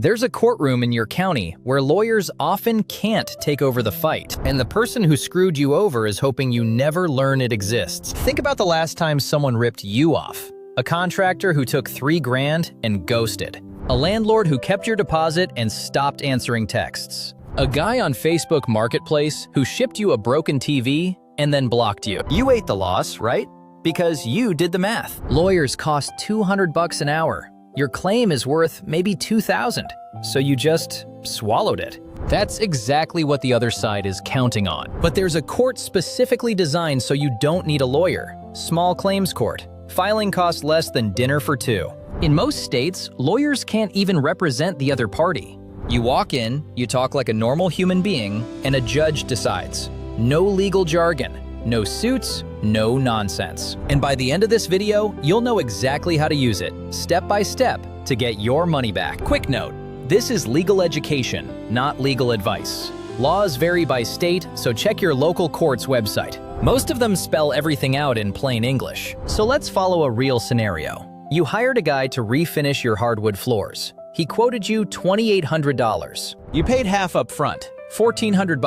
There's a courtroom in your county where lawyers often can't take over the fight, and the person who screwed you over is hoping you never learn it exists. Think about the last time someone ripped you off. A contractor who took $3,000 and ghosted. A landlord who kept your deposit and stopped answering texts. A guy on Facebook Marketplace who shipped you a broken TV and then blocked you. You ate the loss, right? Because you did the math. Lawyers cost $200 an hour. Your claim is worth maybe $2,000, so you just swallowed it. That's exactly what the other side is counting on. But there's a court specifically designed so you don't need a lawyer. Small claims court. Filing costs less than dinner for two. In most states, lawyers can't even represent the other party. You walk in, you talk like a normal human being, and a judge decides. No legal jargon. No suits, no nonsense. And by the end of this video, you'll know exactly how to use it, step by step, to get your money back. Quick note, this is legal education, not legal advice. Laws vary by state, so check your local court's website. Most of them spell everything out in plain English. So let's follow a real scenario. You hired a guy to refinish your hardwood floors. He quoted you $2,800. You paid half up front, $1,400,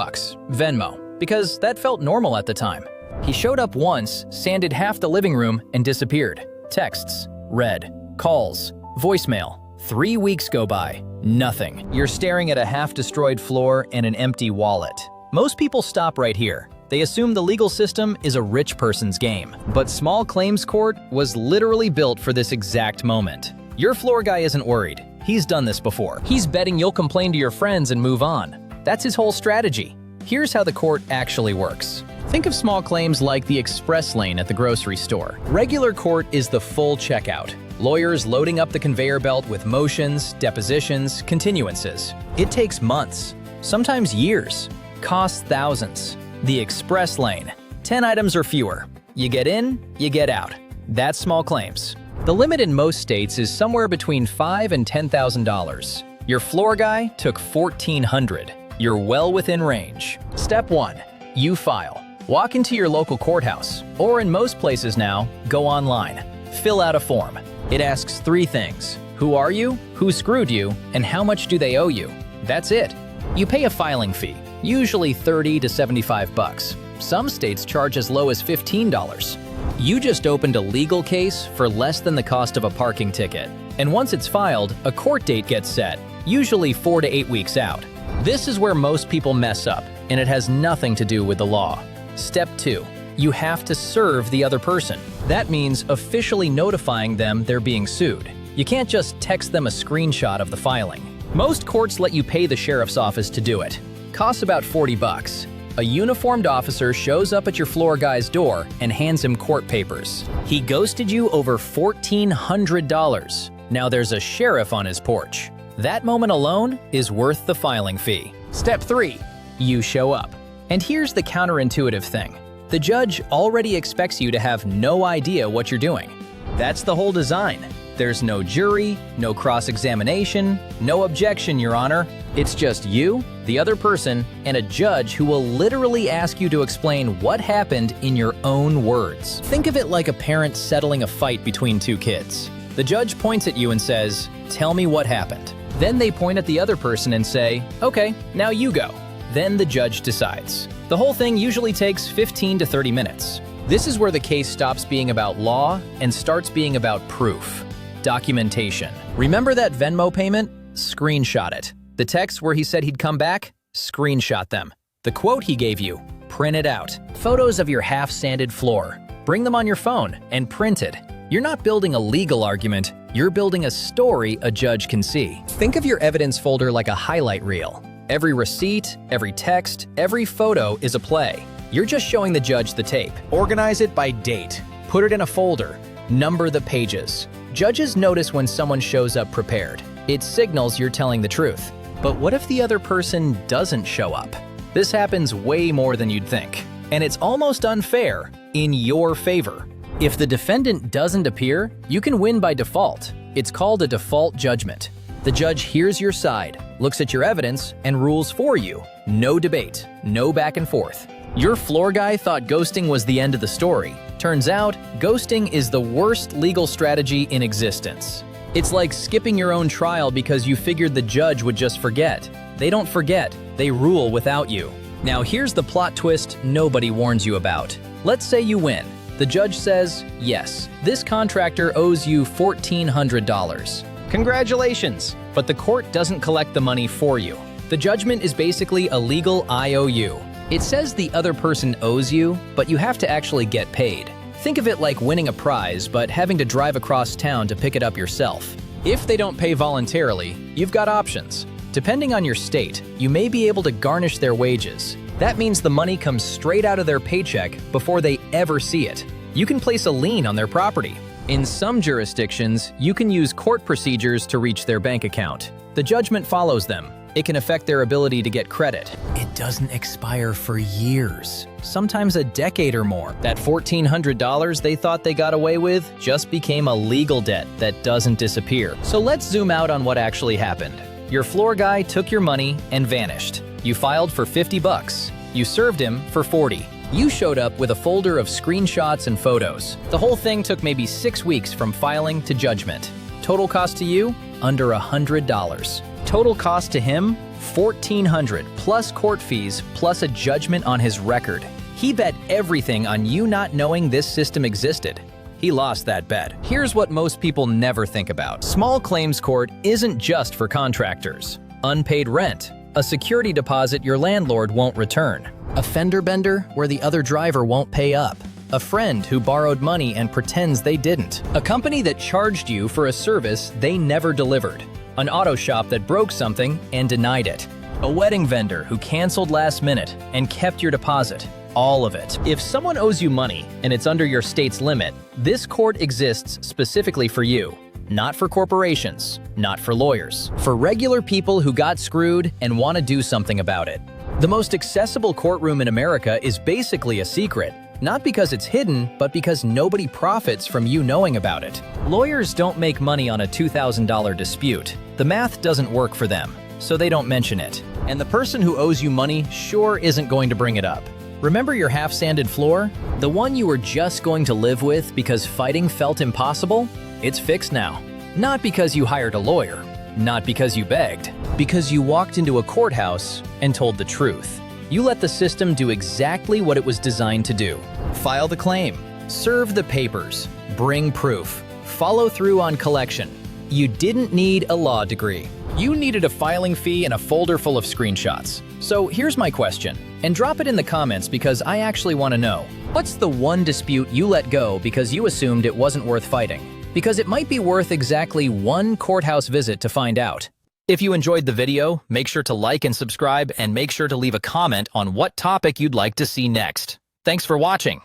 Venmo, because that felt normal at the time. He showed up once, sanded half the living room, and disappeared. Texts, read. Calls, voicemail. 3 weeks go by, nothing. You're staring at a half-destroyed floor and an empty wallet. Most people stop right here. They assume the legal system is a rich person's game. But small claims court was literally built for this exact moment. Your floor guy isn't worried. He's done this before. He's betting you'll complain to your friends and move on. That's his whole strategy. Here's how the court actually works. Think of small claims like the express lane at the grocery store. Regular court is the full checkout. Lawyers loading up the conveyor belt with motions, depositions, continuances. It takes months, sometimes years, costs thousands. The express lane, 10 items or fewer. You get in, you get out. That's small claims. The limit in most states is somewhere between $5,000 and $10,000. Your floor guy took $1,400. You're well within range. Step 1. You file. Walk into your local courthouse, or in most places now, go online. Fill out a form. It asks 3 things. Who are you? Who screwed you? And how much do they owe you? That's it. You pay a filing fee, usually $30 to $75. Some states charge as low as $15. You just opened a legal case for less than the cost of a parking ticket. And once it's filed, a court date gets set, usually 4 to 8 weeks out. This is where most people mess up, and it has nothing to do with the law. Step 2. You have to serve the other person. That means officially notifying them they're being sued. You can't just text them a screenshot of the filing. Most courts let you pay the sheriff's office to do it. Costs about $40. A uniformed officer shows up at your floor guy's door and hands him court papers. He ghosted you over $1,400. Now there's a sheriff on his porch. That moment alone is worth the filing fee. Step 3. You show up. And here's the counterintuitive thing. The judge already expects you to have no idea what you're doing. That's the whole design. There's no jury, no cross-examination, no objection, Your Honor. It's just you, the other person, and a judge who will literally ask you to explain what happened in your own words. Think of it like a parent settling a fight between 2 kids. The judge points at you and says, "Tell me what happened." Then they point at the other person and say, "Okay, now you go." Then the judge decides. The whole thing usually takes 15 to 30 minutes. This is where the case stops being about law and starts being about proof. Documentation. Remember that Venmo payment? Screenshot it. The text where he said he'd come back? Screenshot them. The quote he gave you? Print it out. Photos of your half-sanded floor. Bring them on your phone and print it. You're not building a legal argument, you're building a story a judge can see. Think of your evidence folder like a highlight reel. Every receipt, every text, every photo is a play. You're just showing the judge the tape. Organize it by date. Put it in a folder. Number the pages. Judges notice when someone shows up prepared. It signals you're telling the truth. But what if the other person doesn't show up? This happens way more than you'd think. And it's almost unfair in your favor. If the defendant doesn't appear, you can win by default. It's called a default judgment. The judge hears your side, looks at your evidence, and rules for you. No debate, no back and forth. Your floor guy thought ghosting was the end of the story. Turns out, ghosting is the worst legal strategy in existence. It's like skipping your own trial because you figured the judge would just forget. They don't forget, they rule without you. Now here's the plot twist nobody warns you about. Let's say you win. The judge says, yes, this contractor owes you $1,400. Congratulations! But the court doesn't collect the money for you. The judgment is basically a legal IOU. It says the other person owes you, but you have to actually get paid. Think of it like winning a prize, but having to drive across town to pick it up yourself. If they don't pay voluntarily, you've got options. Depending on your state, you may be able to garnish their wages. That means the money comes straight out of their paycheck before they ever see it. You can place a lien on their property. In some jurisdictions, you can use court procedures to reach their bank account. The judgment follows them. It can affect their ability to get credit. It doesn't expire for years, sometimes a decade or more. That $1,400 they thought they got away with just became a legal debt that doesn't disappear. So let's zoom out on what actually happened. Your floor guy took your money and vanished. You filed for $50. You served him for $40. You showed up with a folder of screenshots and photos. The whole thing took maybe 6 weeks from filing to judgment. Total cost to you? Under $100. Total cost to him? $1,400 plus court fees plus a judgment on his record. He bet everything on you not knowing this system existed. He lost that bet. Here's what most people never think about. Small claims court isn't just for contractors. Unpaid rent, a security deposit your landlord won't return, a fender bender where the other driver won't pay up, a friend who borrowed money and pretends they didn't, a company that charged you for a service they never delivered, an auto shop that broke something and denied it, a wedding vendor who canceled last minute and kept your deposit. All of it. If someone owes you money and it's under your state's limit, this court exists specifically for you. Not for corporations, not for lawyers. For regular people who got screwed and want to do something about it. The most accessible courtroom in America is basically a secret. Not because it's hidden, but because nobody profits from you knowing about it. Lawyers don't make money on a $2,000 dispute. The math doesn't work for them, so they don't mention it. And the person who owes you money sure isn't going to bring it up. Remember your half-sanded floor? The one you were just going to live with because fighting felt impossible? It's fixed now. Not because you hired a lawyer, not because you begged, because you walked into a courthouse and told the truth. You let the system do exactly what it was designed to do. File the claim, serve the papers, bring proof, follow through on collection. You didn't need a law degree. You needed a filing fee and a folder full of screenshots. So here's my question, and drop it in the comments because I actually want to know. What's the one dispute you let go because you assumed it wasn't worth fighting? Because it might be worth exactly one courthouse visit to find out. If you enjoyed the video, make sure to like and subscribe, and make sure to leave a comment on what topic you'd like to see next. Thanks for watching.